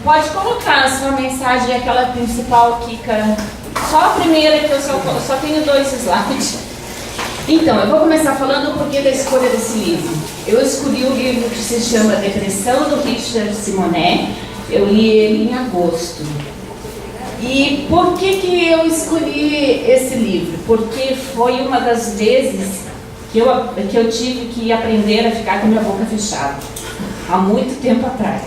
Pode colocar a sua mensagem, aquela principal, Kika. Só a primeira, que eu só tenho 2 slides. Então, eu vou começar falando o porquê da escolha desse livro. Eu escolhi o livro que se chama Depressão, do Richard Simonet. Eu li ele em agosto. E por que eu escolhi esse livro? Porque foi uma das vezes que eu tive que aprender a ficar com a minha boca fechada, há muito tempo atrás.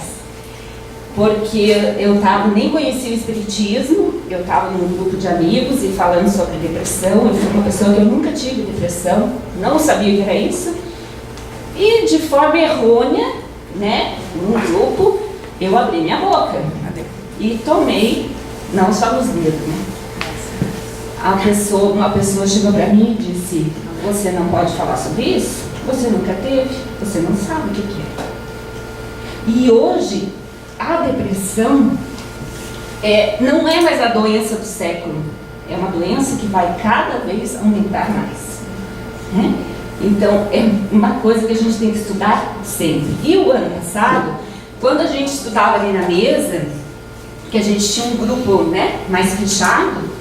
Porque eu nem conhecia o espiritismo, eu estava num grupo de amigos e falando sobre depressão. Eu fui uma pessoa que eu nunca tive depressão, não sabia o que era isso. E de forma errônea, né, num grupo, eu abri minha boca e tomei, não só nos dedos, né? Uma pessoa chegou para mim e disse: você não pode falar sobre isso? Você nunca teve? Você não sabe o que é. E hoje, a depressão não é mais a doença do século. É uma doença que vai cada vez aumentar mais, né? Então, é uma coisa que a gente tem que estudar sempre. E o ano passado, quando a gente estudava ali na mesa, que a gente tinha um grupo, né, mais fechado,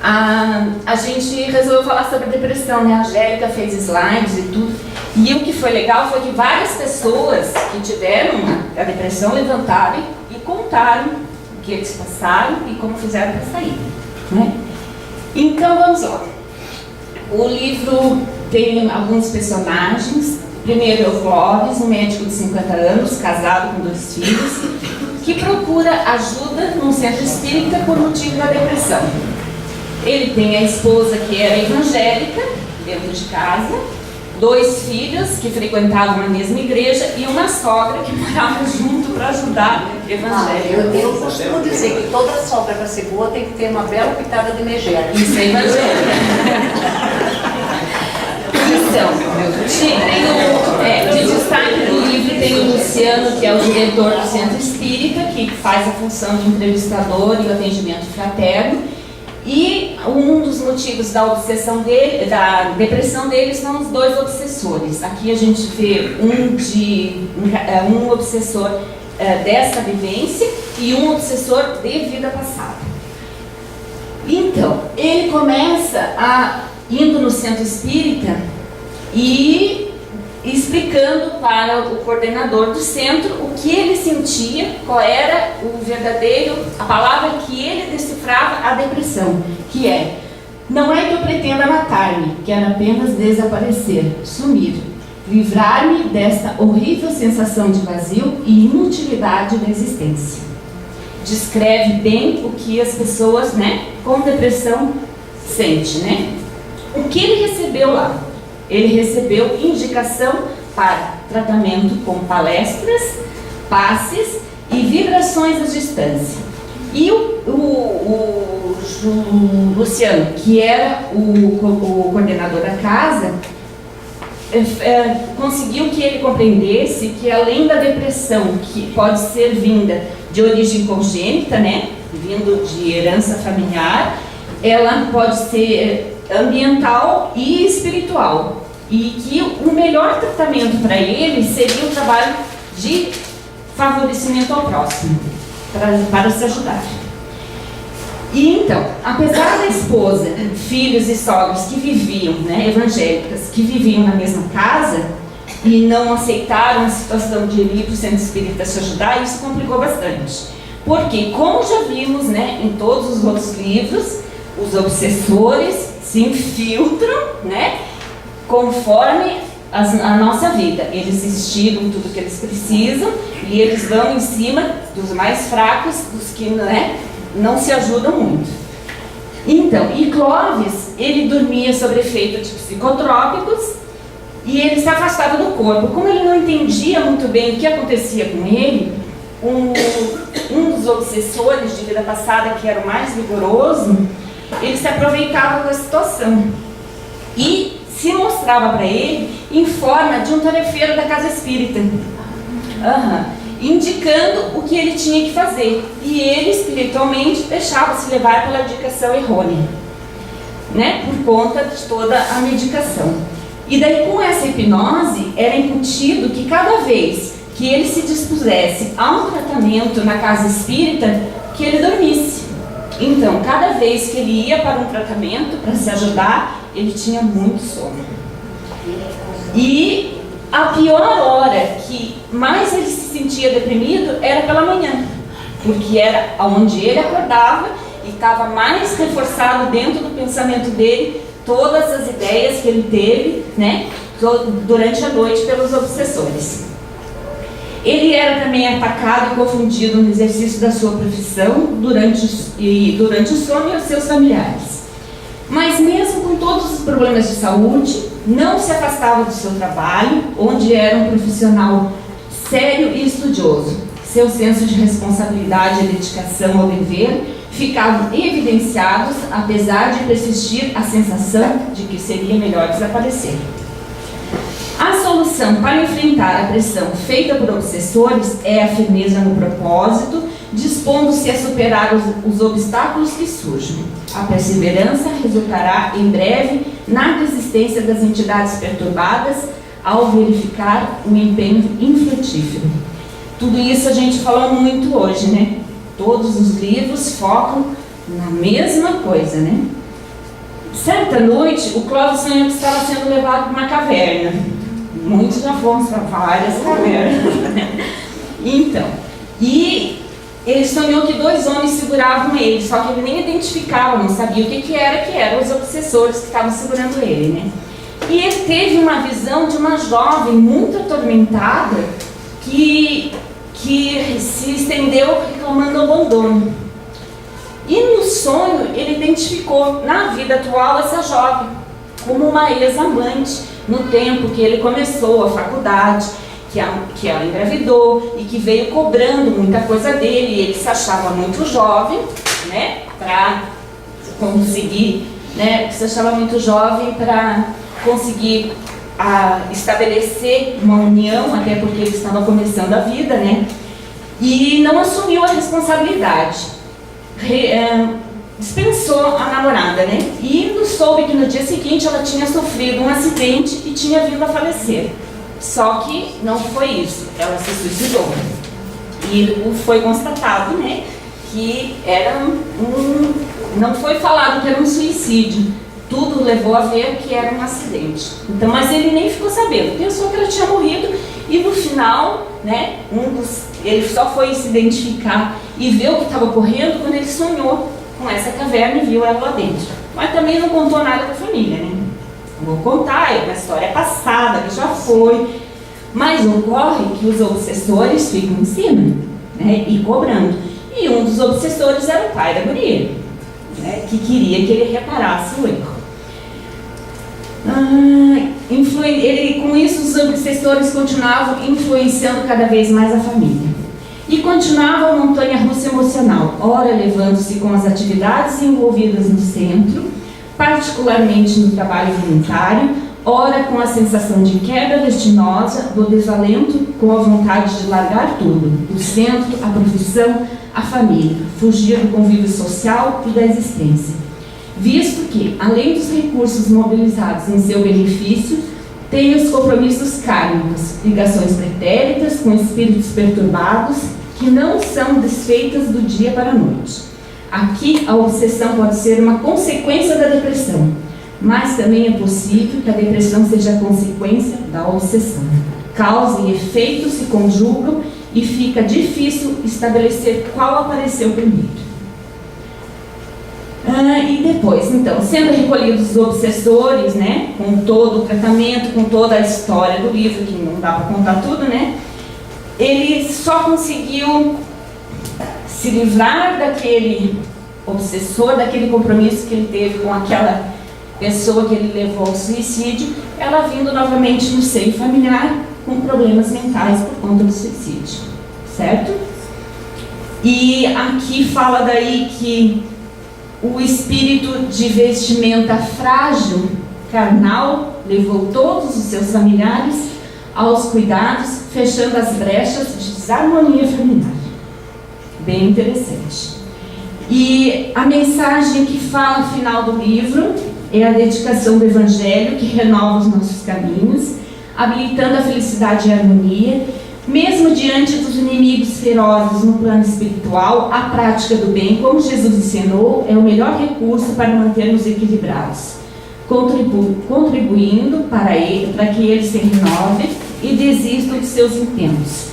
a gente resolveu falar sobre depressão, né? A Angélica fez slides e tudo. E o que foi legal foi que várias pessoas que tiveram a depressão levantaram e contaram o que eles passaram e como fizeram para sair, né? Então vamos lá. O livro tem alguns personagens. Primeiro é o Clóvis, um médico de 50 anos, casado com 2 filhos, que procura ajuda num centro espírita por motivo da depressão. Ele tem a esposa que era evangélica, dentro de casa, 2 filhos que frequentavam a mesma igreja e uma sogra que morava junto para ajudar evangélica. Eu costumo dizer que toda sogra para ser boa tem que ter uma bela pitada de megera. Isso é evangélica. Então, de destaque do livro tem o Luciano, que é o diretor do centro espírita, que faz a função de entrevistador e o atendimento fraterno. E um dos motivos da obsessão dele, da depressão dele, são os 2 obsessores. Aqui a gente vê um obsessor dessa vivência e um obsessor de vida passada. Então, ele começa indo no centro espírita e explicando para o coordenador do centro o que ele sentia, qual era a palavra que ele decifrava a depressão, que é: não é que eu pretenda matar-me, quero apenas desaparecer, sumir, livrar-me desta horrível sensação de vazio e inutilidade da existência. Descreve bem o que as pessoas, né, com depressão sentem, né? O que ele recebeu lá? Ele recebeu indicação para tratamento com palestras, passes e vibrações à distância. E o Luciano, que era o coordenador da casa, conseguiu que ele compreendesse que, além da depressão, que pode ser vinda de origem congênita, né, vindo de herança familiar, ela pode ser ambiental e espiritual, e que o melhor tratamento para ele seria o trabalho de favorecimento ao próximo, para se ajudar. E então, apesar da esposa, filhos e sogros que viviam, né, evangélicas, que viviam na mesma casa e não aceitaram a situação de ir para o centro espírita se ajudar, isso complicou bastante. Porque, como já vimos, né, em todos os outros livros, os obsessores se infiltram, né, conforme a nossa vida. Eles estigam tudo que eles precisam e eles vão em cima dos mais fracos, dos que, né, não se ajudam muito. Então, e Clóvis, ele dormia sob efeito de psicotrópicos e ele se afastava do corpo. Como ele não entendia muito bem o que acontecia com ele, um dos obsessores de vida passada, que era o mais vigoroso, ele se aproveitava da situação e se mostrava para ele em forma de um tarefeiro da casa espírita, indicando o que ele tinha que fazer, e ele espiritualmente deixava-se levar pela indicação errônea, né, por conta de toda a medicação. E daí, com essa hipnose, era incutido que cada vez que ele se dispusesse a um tratamento na casa espírita, que ele dormisse. Então, cada vez que ele ia para um tratamento para se ajudar, ele tinha muito sono. E a pior hora que mais ele se sentia deprimido era pela manhã, porque era onde ele acordava e estava mais reforçado dentro do pensamento dele todas as ideias que ele teve, né, durante a noite pelos obsessores. Ele era também atacado e confundido no exercício da sua profissão durante o sono e os seus familiares. Mas mesmo com todos os problemas de saúde, não se afastava do seu trabalho, onde era um profissional sério e estudioso. Seu senso de responsabilidade e dedicação ao dever ficavam evidenciados, apesar de persistir a sensação de que seria melhor desaparecer. A solução para enfrentar a pressão feita por obsessores é a firmeza no propósito, dispondo-se a superar os obstáculos que surgem. A perseverança resultará em breve na desistência das entidades perturbadas ao verificar um empenho infrutífero. Tudo isso a gente falou muito hoje, né? Todos os livros focam na mesma coisa, né? Certa noite, o Clóvis sonhou que estava sendo levado para uma caverna. Muitos já fomos para várias cavernas. Então, e ele sonhou que 2 homens seguravam ele, só que ele nem identificava, não sabia o que eram os obsessores que estavam segurando ele, né? E ele teve uma visão de uma jovem muito atormentada que se estendeu reclamando abandono. E no sonho ele identificou na vida atual essa jovem como uma ex-amante no tempo que ele começou a faculdade, que ela engravidou e que veio cobrando muita coisa dele, e ele se achava muito jovem, né, para conseguir, né, se achava muito jovem para conseguir estabelecer uma união, até porque ele estava começando a vida, né, e não assumiu a responsabilidade. Dispensou a namorada, né? E soube que no dia seguinte ela tinha sofrido um acidente e tinha vindo a falecer. Só que não foi isso, ela se suicidou. E foi constatado, né, que era não foi falado que era um suicídio. Tudo levou a ver que era um acidente. Então, mas ele nem ficou sabendo, pensou que ela tinha morrido e no final, né, ele só foi se identificar e ver o que estava ocorrendo quando ele sonhou com essa caverna e viu ela lá dentro. Mas também não contou nada para a família, né? Vou contar, é uma história passada, que já foi. Mas ocorre que os obsessores ficam em cima, né, e cobrando. E um dos obsessores era o pai da guria, né, que queria que ele reparasse o erro. Com isso, os obsessores continuavam influenciando cada vez mais a família. E continuava a montanha-russa emocional, ora elevando-se com as atividades envolvidas no centro, particularmente no trabalho voluntário, ora com a sensação de queda destinosa, do desalento, com a vontade de largar tudo, o centro, a profissão, a família, fugir do convívio social e da existência. Visto que, além dos recursos mobilizados em seu benefício, tem os compromissos kármicos, ligações pretéritas com espíritos perturbados, que não são desfeitas do dia para a noite. Aqui, a obsessão pode ser uma consequência da depressão, mas também é possível que a depressão seja consequência da obsessão. Causa e efeito se conjugam e fica difícil estabelecer qual apareceu primeiro. E depois, então, sendo recolhidos os obsessores, né, com todo o tratamento, com toda a história do livro, que não dá para contar tudo, né, ele só conseguiu se livrar daquele obsessor, daquele compromisso que ele teve com aquela pessoa que ele levou ao suicídio, ela vindo novamente no seio familiar com problemas mentais por conta do suicídio, certo? E aqui fala daí que o espírito de vestimenta frágil, carnal, levou todos os seus familiares aos cuidados, fechando as brechas de desarmonia familiar. Bem interessante. E a mensagem que fala no final do livro é a dedicação do Evangelho, que renova os nossos caminhos, habilitando a felicidade e a harmonia, Mesmo diante dos inimigos ferozes no plano espiritual, a prática do bem, como Jesus ensinou, é o melhor recurso para manter-nos equilibrados, contribuindo para que ele se renove e desista dos seus intentos,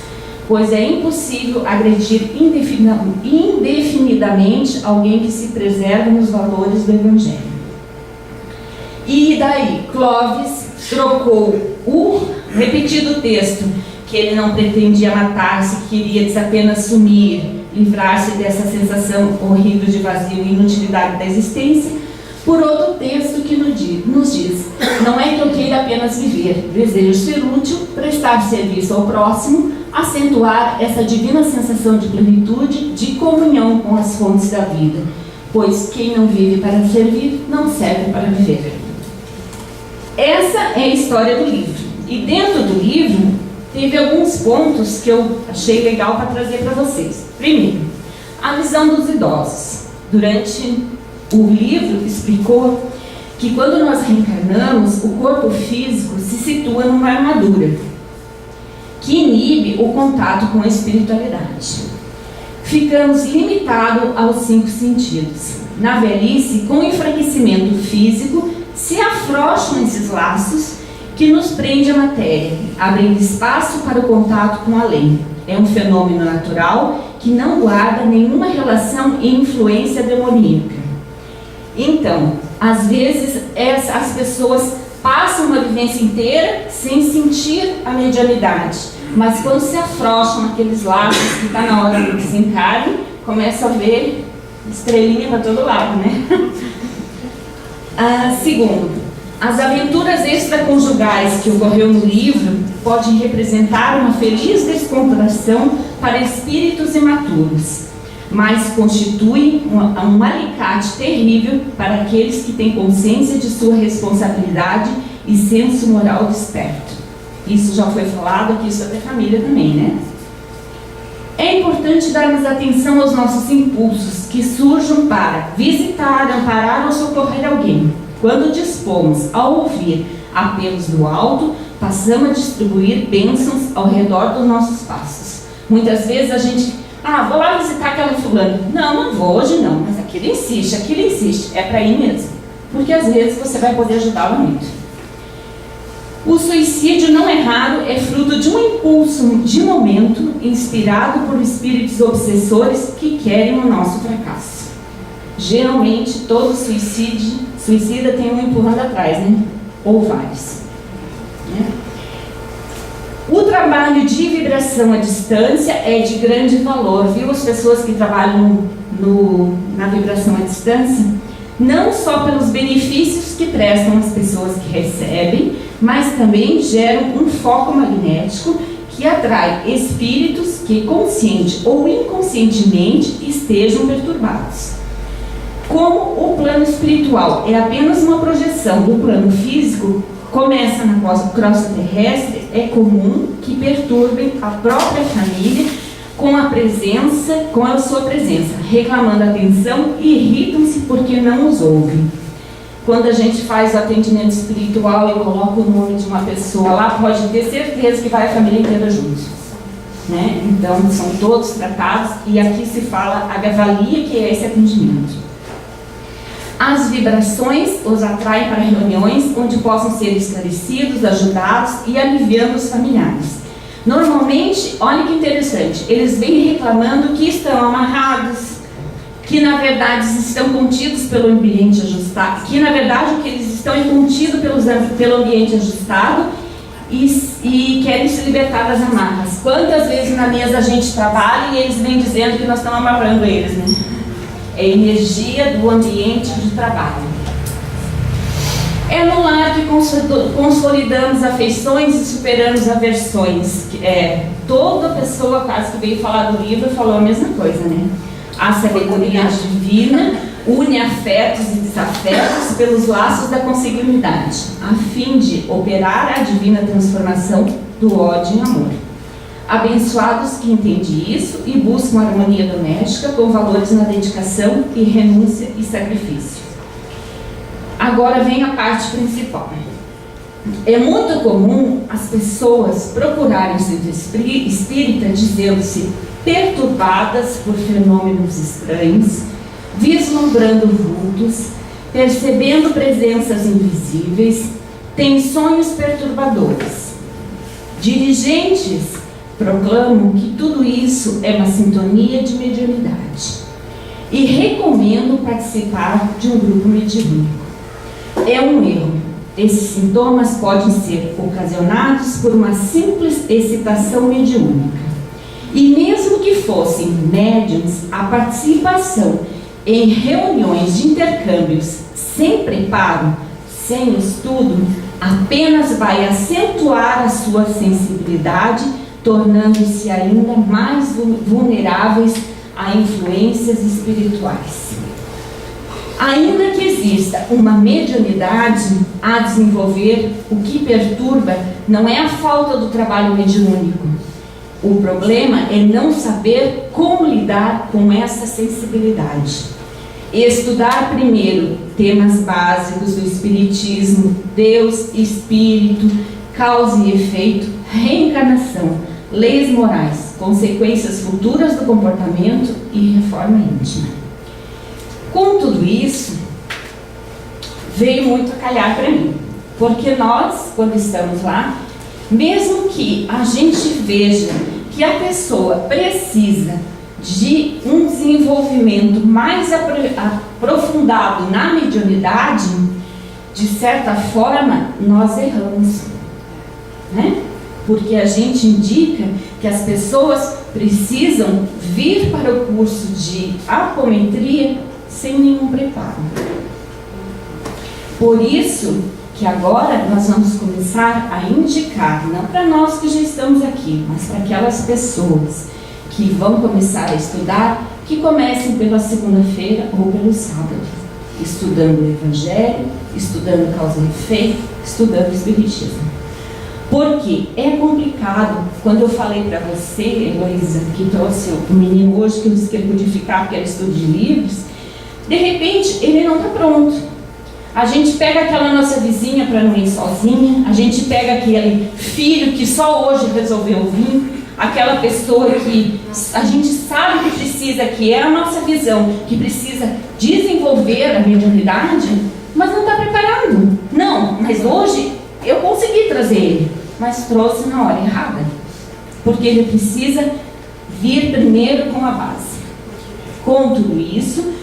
pois é impossível agredir indefinidamente alguém que se preserva nos valores do Evangelho. E daí, Clóvis trocou o repetido texto, que ele não pretendia matar-se, queria apenas sumir, livrar-se dessa sensação horrível de vazio e inutilidade da existência, por outro texto que nos diz: não é que eu queira apenas viver, desejo ser útil, prestar serviço ao próximo, acentuar essa divina sensação de plenitude, de comunhão com as fontes da vida, pois quem não vive para servir, não serve para viver. Essa é a história do livro. E dentro do livro, teve alguns pontos que eu achei legal para trazer para vocês. Primeiro, a visão dos idosos. Durante o livro, explicou que quando nós reencarnamos, o corpo físico se situa numa armadura que inibe o contato com a espiritualidade. Ficamos limitados aos 5 sentidos. Na velhice, com o enfraquecimento físico, se afrouxam esses laços que nos prende à matéria, abrindo espaço para o contato com o além. É um fenômeno natural que não guarda nenhuma relação e influência demoníaca. Então, às vezes, as pessoas passam uma vivência inteira sem sentir a mediunidade, mas quando se afrouxam aqueles laços que está na hora de desencarne, começa a ver estrelinha para todo lado, né? Segundo, as aventuras extraconjugais que ocorreu no livro podem representar uma feliz descontração para espíritos imaturos, mas constituem um alicate terrível para aqueles que têm consciência de sua responsabilidade e senso moral desperto. Isso já foi falado aqui sobre a família também, né? É importante darmos atenção aos nossos impulsos que surjam para visitar, amparar ou socorrer alguém. Quando dispomos a ouvir apelos do alto, passamos a distribuir bênçãos ao redor dos nossos passos. Muitas vezes a gente, vou lá visitar aquela fulana. Não vou hoje não, mas aquilo insiste, é para ir mesmo. Porque às vezes você vai poder ajudá-la muito. O suicídio não é raro, é fruto de um impulso de momento, inspirado por espíritos obsessores que querem o nosso fracasso. Geralmente, todo suicida tem um empurrando atrás, né? Ou vários. Né? O trabalho de vibração à distância é de grande valor, viu? As pessoas que trabalham na vibração à distância, não só pelos benefícios que prestam às pessoas que recebem, mas também geram um foco magnético que atrai espíritos que, consciente ou inconscientemente, estejam perturbados. Como o plano espiritual é apenas uma projeção do plano físico, começa na crosta terrestre, é comum que perturbem a própria família com a sua presença, reclamando atenção e irritam-se porque não os ouvem. Quando a gente faz o atendimento espiritual e coloca o nome de uma pessoa lá, pode ter certeza que vai a família inteira junto. Né? Então, são todos tratados e aqui se fala a gavalia que é esse atendimento. As vibrações os atraem para reuniões onde possam ser esclarecidos, ajudados e aliviando os familiares. Normalmente, olha que interessante, eles vêm reclamando que estão amarrados, que na verdade estão contidos pelo ambiente ajustado, que na verdade o que eles estão é contido pelo ambiente ajustado e querem se libertar das amarras. Quantas vezes na mesa a gente trabalha e eles vêm dizendo que nós estamos amarrando eles, né? É energia do ambiente de trabalho. É no lar que consolidamos afeições e superamos aversões. Toda pessoa quase que veio falar do livro falou a mesma coisa, né? A sabedoria divina une afetos e desafetos pelos laços da consanguinidade, a fim de operar a divina transformação do ódio em amor. Abençoados que entendem isso e buscam harmonia doméstica com valores na dedicação e renúncia e sacrifício. Agora vem a parte principal. É muito comum as pessoas procurarem o centro espírita dizendo-se perturbadas por fenômenos estranhos, vislumbrando vultos, percebendo presenças invisíveis, têm sonhos perturbadores. Dirigentes proclamam que tudo isso é uma sintonia de mediunidade e recomendam participar de um grupo mediúnico. É um erro. Esses sintomas podem ser ocasionados por uma simples excitação mediúnica. E mesmo que fossem médiuns, a participação em reuniões de intercâmbios sem preparo, sem estudo, apenas vai acentuar a sua sensibilidade, tornando-se ainda mais vulneráveis a influências espirituais. Ainda que exista uma mediunidade a desenvolver, o que perturba não é a falta do trabalho mediúnico. O problema é não saber como lidar com essa sensibilidade. Estudar primeiro temas básicos do Espiritismo, Deus, Espírito, causa e efeito, reencarnação, leis morais, consequências futuras do comportamento e reforma íntima. Com tudo isso, veio muito a calhar para mim, porque nós, quando estamos lá, mesmo que a gente veja que a pessoa precisa de um desenvolvimento mais aprofundado na mediunidade, de certa forma, nós erramos, né? Porque a gente indica que as pessoas precisam vir para o curso de apometria sem nenhum preparo. Por isso que agora nós vamos começar a indicar, não para nós que já estamos aqui, mas para aquelas pessoas que vão começar a estudar, que comecem pela segunda-feira ou pelo sábado, estudando o Evangelho, estudando causa e efeito, estudando o Espiritismo. Porque é complicado, quando eu falei para você, Heloísa, que trouxe o menino hoje, que eu disse que ele podia ficar porque era estudo de livros, de repente ele não está pronto. A gente pega aquela nossa vizinha para não ir sozinha, a gente pega aquele filho que só hoje resolveu vir, aquela pessoa que a gente sabe que precisa, que é a nossa visão, que precisa desenvolver a mediunidade, mas não está preparado. Não, mas hoje eu consegui trazer ele, mas trouxe na hora errada, porque ele precisa vir primeiro com a base. Com tudo isso,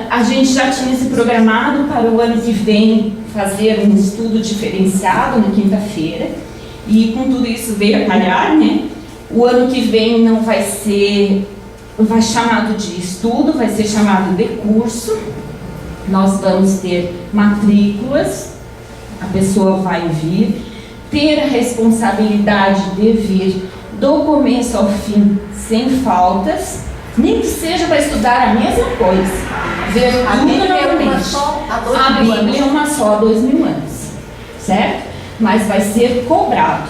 a gente já tinha se programado para o ano que vem fazer um estudo diferenciado na quinta-feira, e com tudo isso veio a calhar, né? O ano que vem não vai ser chamado de estudo, vai ser chamado de curso. Nós vamos ter matrículas, a pessoa vai vir, ter a responsabilidade de vir do começo ao fim, sem faltas, nem que seja para estudar a mesma coisa. Ver A Bíblia é uma só há 2000 anos. A Bíblia é uma só há 2000 anos, certo? Mas vai ser cobrado,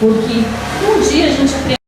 porque um dia a gente aprende.